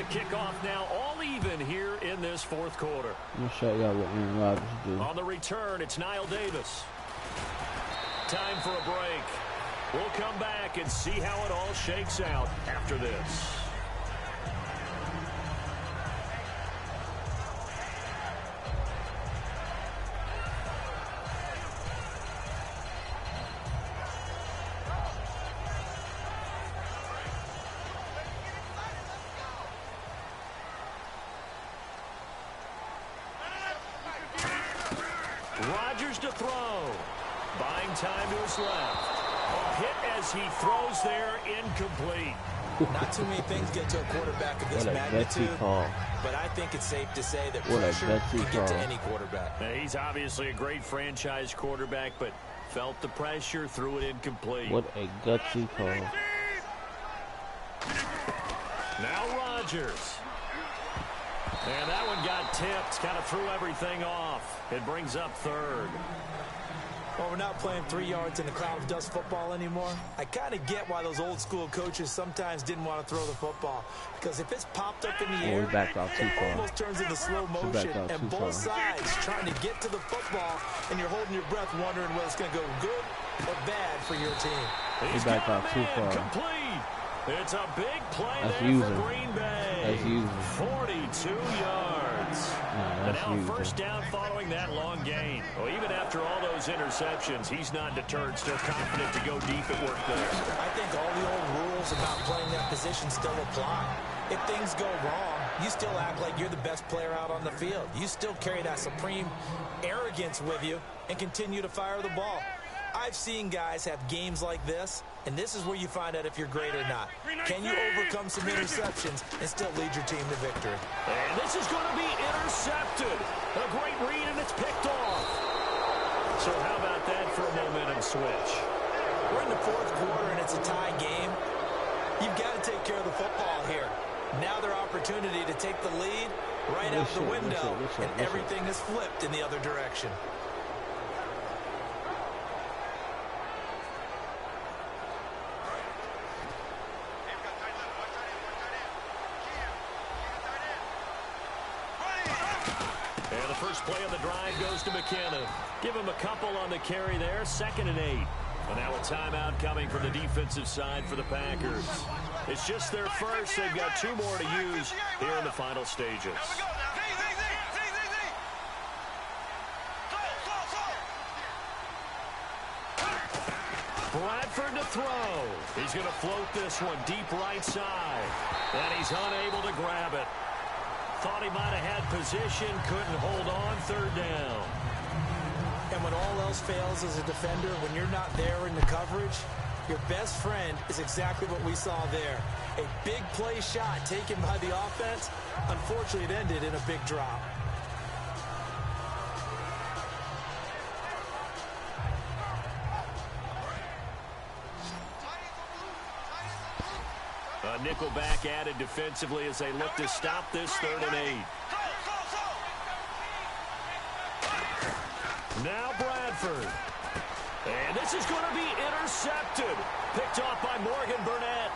the kickoff now all even here in this fourth quarter. I'm going to show y'all what Aaron Rodgers do. On the return, it's Knile Davis. Time for a break. We'll come back and see how it all shakes out after this. Rodgers to throw. Buying time to his left. A hit as he throws there, incomplete. Not too many things get to a quarterback of this magnitude, but I think it's safe to say that pressure can get to any quarterback. Now, he's obviously a great franchise quarterback, but felt the pressure, threw it incomplete. What a gutsy call. Now Rodgers. And that one got tipped, kind of threw everything off. It brings up third. Well, we're not playing 3 yards in a cloud of dust football anymore. I kind of get why those old school coaches sometimes didn't want to throw the football. Because if it's popped up in the air, it almost turns into slow motion. And both sides trying to get to the football, and you're holding your breath wondering whether it's going to go good or bad for your team. He's back out too far. Complete. It's a big play there for Green Bay. 42 yards. And now first down following that long gain. Well, even after all those interceptions, he's not deterred, still confident to go deep at work there. I think all the old rules about playing that position still apply. If things go wrong, you still act like you're the best player out on the field. You still carry that supreme arrogance with you and continue to fire the ball. I've seen guys have games like this, and this is where you find out if you're great or not. Can you overcome some interceptions and still lead your team to victory? And this is going to be intercepted. A great read, and it's picked off. So how about that for a momentum switch? We're in the fourth quarter, and it's a tie game. You've got to take care of the football here. Now their opportunity to take the lead right out the window, and everything is flipped in the other direction. First play of the drive goes to McKenna. Give him a couple on the carry there. 2nd and 8. And now a timeout coming from the defensive side for the Packers. It's just their first. They've got 2 more to use here in the final stages. Bradford to throw. He's going to float this one deep right side. And he's unable to grab it. Thought he might have had position, couldn't hold on. 3rd down. And when all else fails as a defender, when you're not there in the coverage, your best friend is exactly what we saw there. A big play shot taken by the offense. Unfortunately, it ended in a big drop. A nickel back added defensively as they look to stop this 3rd and 8. Now Bradford. And this is going to be intercepted. Picked off by Morgan Burnett.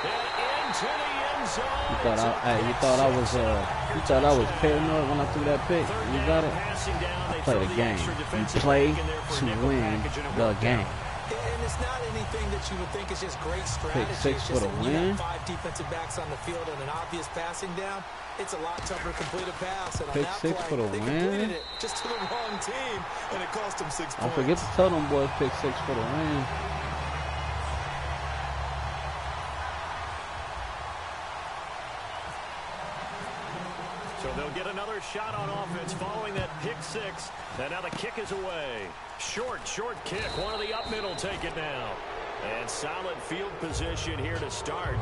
And into the end zone. You thought I was paranoid when I threw that pick? You got it? I play the game. You play to win the game. And it's not anything that you would think is just great strategy. Pick 6 for the win. 5 defensive backs on the field and an obvious passing down. It's a lot tougher to complete a pass. And pick on that 6 play, for the they win. completed it just to the wrong team, and it cost them 6 points. I forget to tell them boys pick 6 for the win. So they'll get another shot on offense following that pick 6. And now the kick is away. Short kick. One of the up middle take it now. And solid field position here to start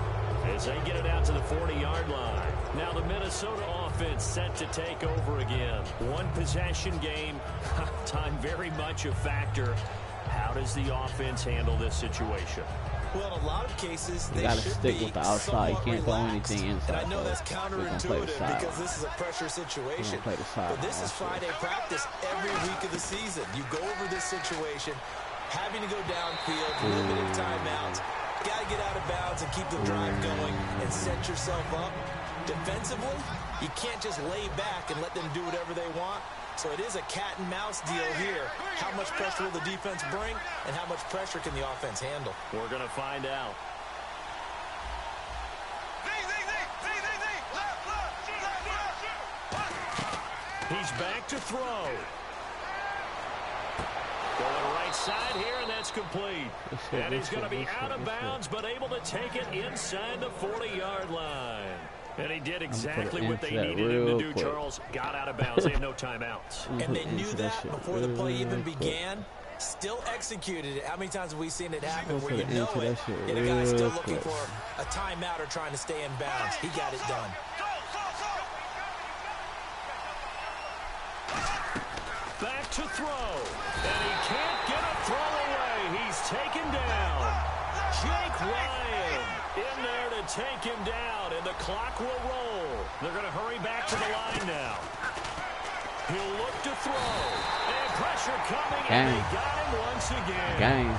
as they get it out to the 40-yard line. Now the Minnesota offense set to take over again. One possession game. Time very much a factor. How does the offense handle this situation? Well, in a lot of cases, they gotta should stick be with the outside. You can't throw relaxed. anything inside. And I know that's counterintuitive because this is a pressure situation. But this is Friday practice every week of the season. You go over this situation, having to go downfield, limited timeouts. Got to get out of bounds and keep the drive going and set yourself up Defensively, you can't just lay back and let them do whatever they want. So it is a cat and mouse deal here. How much pressure will the defense bring, and how much pressure can the offense handle? We're going to find out. He's back to throw. Going right side here, and that's complete. And he's going to be out of bounds, but able to take it inside the 40-yard line. And he did exactly what they needed him to do, Charles. Got out of bounds. They have no timeouts. And they knew that before the play even began. Still executed it. How many times have we seen it happen where you know it, and a guy's still looking for a timeout or trying to stay in bounds? He got it done. Back to throw. And he can't get a throw away. He's taken down. Jake Ryan in there to take him down, and the clock will roll. They're going to hurry back to the line now. He'll look to throw. And pressure coming, and they got him once again.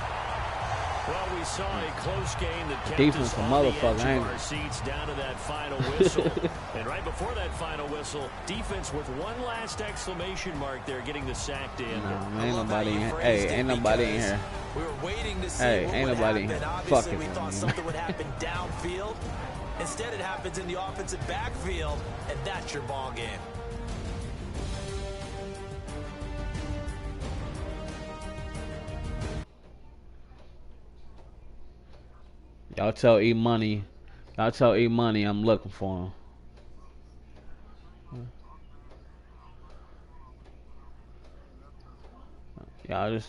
Well, we saw a close game that kept us on the edge of our seats down to that final whistle. And right before that final whistle, defense with one last exclamation mark there, getting the sack to end. No, ain't nobody in here. Hey, ain't nobody in here. We were waiting to see what would happen. Obviously, we thought something would happen downfield. Instead, it happens in the offensive backfield, and that's your ball game. Y'all tell E-Money. Y'all tell E-Money I'm looking for him. Y'all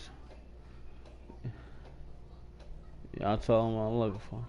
tell him I'm looking for him.